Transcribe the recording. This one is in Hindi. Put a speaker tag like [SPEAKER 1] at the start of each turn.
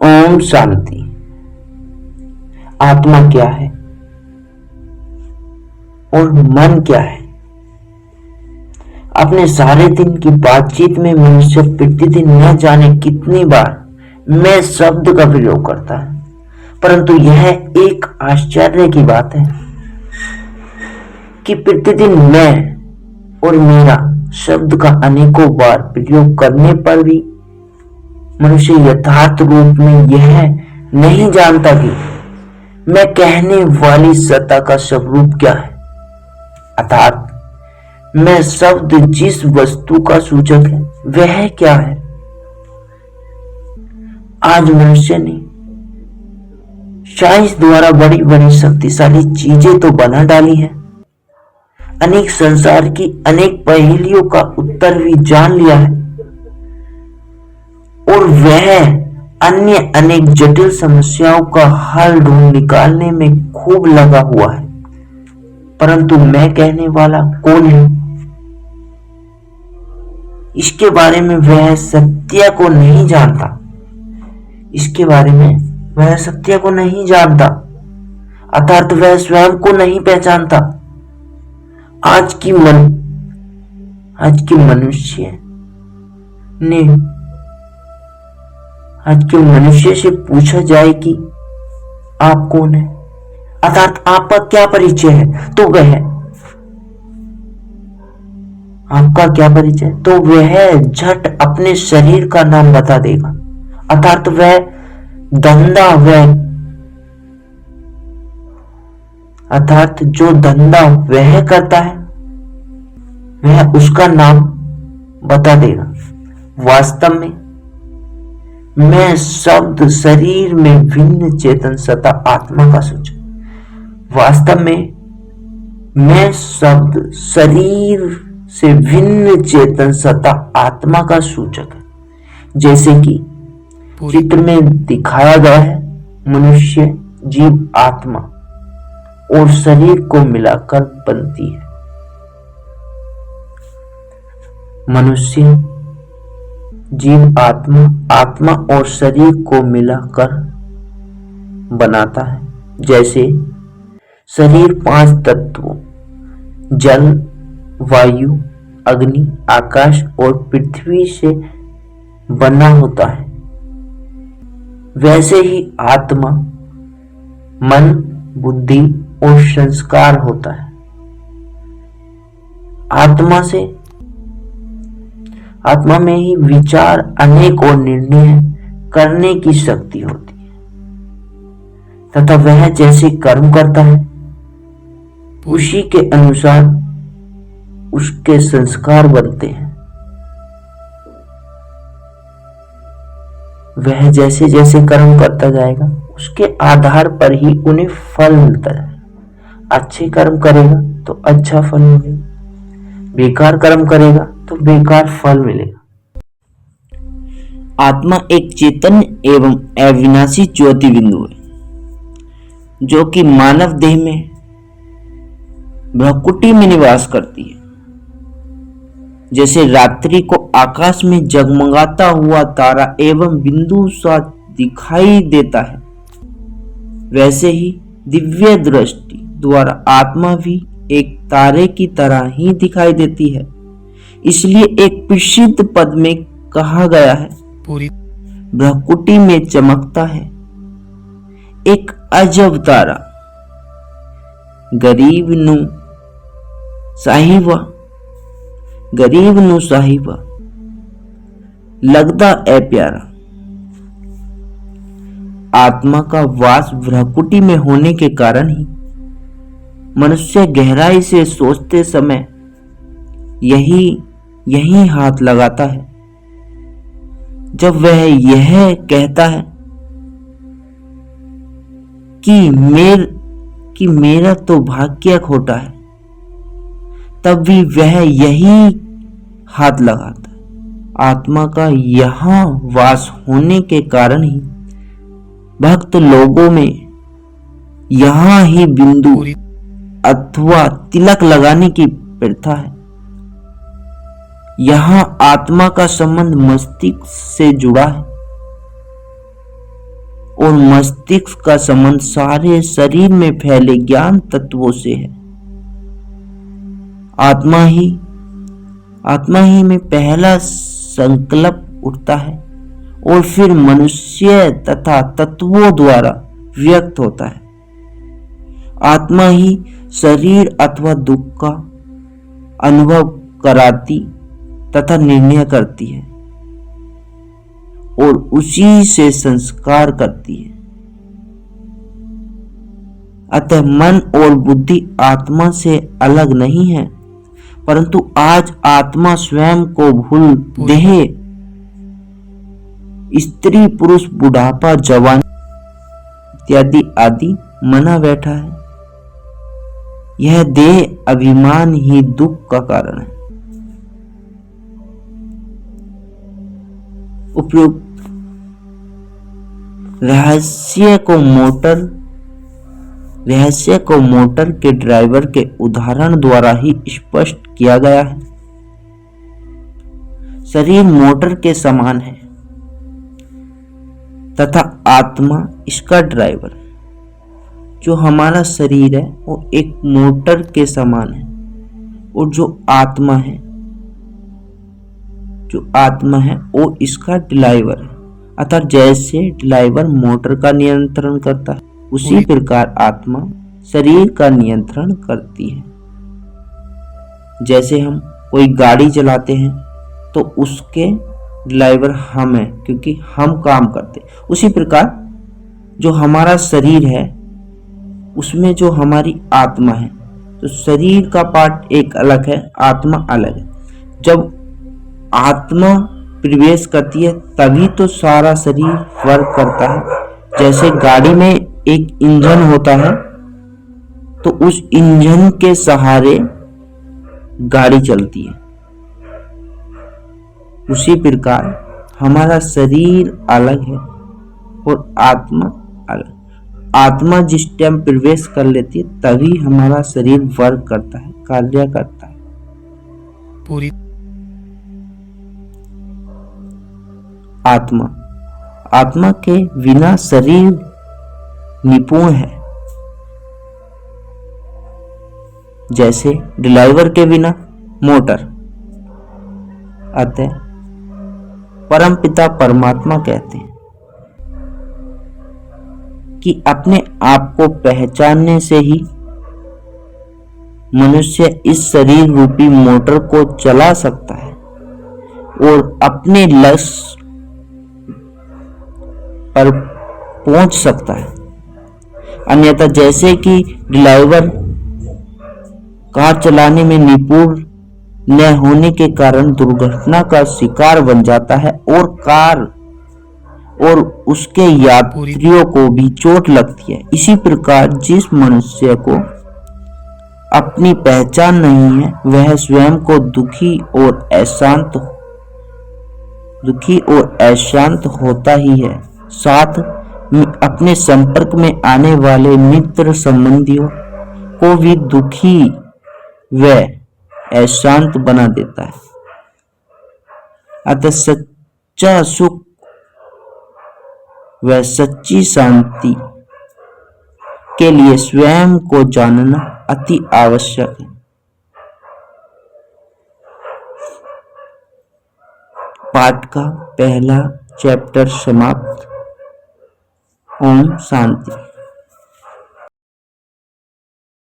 [SPEAKER 1] ओम शांति। आत्मा क्या है और मन क्या है? अपने सारे दिन की बातचीत में मनुष्य प्रतिदिन न जाने कितनी बार मैं शब्द का प्रयोग करता है, परंतु यह एक आश्चर्य की बात है कि प्रतिदिन मैं और मेरा शब्द का अनेकों बार प्रयोग करने पर भी मनुष्य यथार्थ रूप में यह नहीं जानता कि मैं कहने वाली सत्ता का स्वरूप क्या है। अर्थात मैं शब्द जिस वस्तु का सूचक है वह क्या है। आज मनुष्य ने साइंस द्वारा बड़ी बड़ी शक्तिशाली चीजें तो बना डाली हैं, अनेक संसार की अनेक पहेलियों का उत्तर भी जान लिया है और वह अन्य अनेक जटिल समस्याओं का हल ढूंढ निकालने में खूब लगा हुआ है, परंतु मैं कहने वाला कौन है, इसके बारे में वह सत्य को नहीं जानता। इसके बारे में वह सत्य को नहीं जानता, अर्थात वह स्वयं को नहीं पहचानता। आज की मनुष्य से पूछा जाए कि आप कौन है, अर्थात आपका क्या परिचय है, तो वह आपका क्या परिचय, तो वह झट अपने शरीर का नाम बता देगा। अर्थात वह धंधा अर्थात जो धंधा वह करता है वह उसका नाम बता देगा। वास्तव में मैं शब्द शरीर में भिन्न चेतन सत्ता आत्मा का सूचक। वास्तव में मैं शब्द शरीर से भिन्न चेतन सत्ता आत्मा का सूचक है। जैसे कि चित्र में दिखाया गया है, मनुष्य जीव आत्मा और शरीर को मिलाकर बनती है। मनुष्य जीव आत्मा और शरीर को मिलाकर बनाता है। जैसे शरीर 5 तत्वों जल, वायु, अग्नि, आकाश और पृथ्वी से बना होता है, वैसे ही आत्मा मन, बुद्धि और संस्कार होता है। आत्मा में ही विचार, अनेक और निर्णय करने की शक्ति होती है तथा वह जैसे कर्म करता है उसी के अनुसार उसके संस्कार बनते हैं। वह जैसे जैसे कर्म करता जाएगा उसके आधार पर ही उन्हें फल मिलता जाएगा। अच्छे कर्म करेगा तो अच्छा फल मिलेगा, बेकार कर्म करेगा तो बेकार फल मिलेगा। आत्मा एक चैतन्य एवं अविनाशी ज्योति बिंदु है जो कि मानव देह में भ्रकुटी में निवास करती है। जैसे रात्रि को आकाश में जगमगाता हुआ तारा एवं बिंदु सा दिखाई देता है, वैसे ही दिव्य दृष्टि द्वारा आत्मा भी एक तारे की तरह ही दिखाई देती है। इसलिए एक प्रसिद्ध पद में कहा गया है, भ्रकुटी में चमकता है एक अजब तारा, गरीब नु साहिबा लगदा ए प्यारा। आत्मा का वास भ्रकुटी में होने के कारण ही मनुष्य गहराई से सोचते समय यही हाथ लगाता है। जब वह यह कहता है कि मेरा तो भाग्य खोटा है, तब भी वह यही हाथ लगाता है। आत्मा का यहाँ वास होने के कारण ही भक्त लोगों में यहाँ ही बिंदु अथवा तिलक लगाने की प्रथा है। यहाँ आत्मा का संबंध मस्तिष्क से जुड़ा है और मस्तिष्क का संबंध सारे शरीर में फैले ज्ञान तत्वों से है। आत्मा ही में पहला संकल्प उठता है और फिर मनुष्य तथा तत्वों द्वारा व्यक्त होता है। आत्मा ही शरीर अथवा दुख का अनुभव कराती तथा निर्णय करती है और उसी से संस्कार करती है। अतः मन और बुद्धि आत्मा से अलग नहीं है, परंतु आज आत्मा स्वयं को भूल देह, स्त्री पुरुष बुढ़ापा जवान इत्यादि आदि मना बैठा है। यह देह अभिमान ही दुख का कारण है। उपयुक्त रहस्य को मोटर के ड्राइवर के उदाहरण द्वारा ही स्पष्ट किया गया है। शरीर मोटर के समान है तथा आत्मा इसका ड्राइवर है। जो हमारा शरीर है वो एक मोटर के समान है और जो आत्मा है वो इसका ड्राइवर है। अर्थात जैसे ड्राइवर मोटर का नियंत्रण करता है, उसी प्रकार आत्मा शरीर का नियंत्रण करती है। जैसे हम कोई गाड़ी चलाते हैं तो उसके ड्राइवर हम हैं, क्योंकि हम काम करते हैं। उसी प्रकार जो हमारा शरीर है उसमें जो हमारी आत्मा है, तो शरीर का पार्ट एक अलग है, आत्मा अलग है। जब आत्मा प्रवेश करती है तभी तो सारा शरीर वर्क करता है। जैसे गाड़ी में एक इंजन होता है तो उस इंजन के सहारे गाड़ी चलती है। उसी प्रकार हमारा शरीर अलग है और आत्मा अलग। आत्मा जिस टाइम प्रवेश कर लेती है तभी हमारा शरीर वर्क करता है, कार्य करता है।
[SPEAKER 2] पूरी
[SPEAKER 1] आत्मा के बिना शरीर निपुण है। जैसे ड्राइवर के बिना मोटर। अतः परमपिता परमात्मा कहते हैं कि अपने आप को पहचानने से ही मनुष्य इस शरीर रूपी मोटर को चला सकता है और अपने लक्ष्य पर पहुंच सकता है। अन्यथा जैसे कि ड्राइवर कार चलाने में निपुण न होने के कारण दुर्घटना का शिकार बन जाता है और कार और उसके यात्रियों को भी चोट लगती है। इसी प्रकार जिस मनुष्य को अपनी पहचान नहीं है वह स्वयं को दुखी और अशांत होता ही है। साथ में अपने संपर्क में आने वाले मित्र संबंधियों को भी दुखी व अशांत बना देता है। अतः सच्चा सुख व सच्ची शांति के लिए स्वयं को जानना अति आवश्यक है। पाठ का पहला चैप्टर समाप्त। ओम शांति।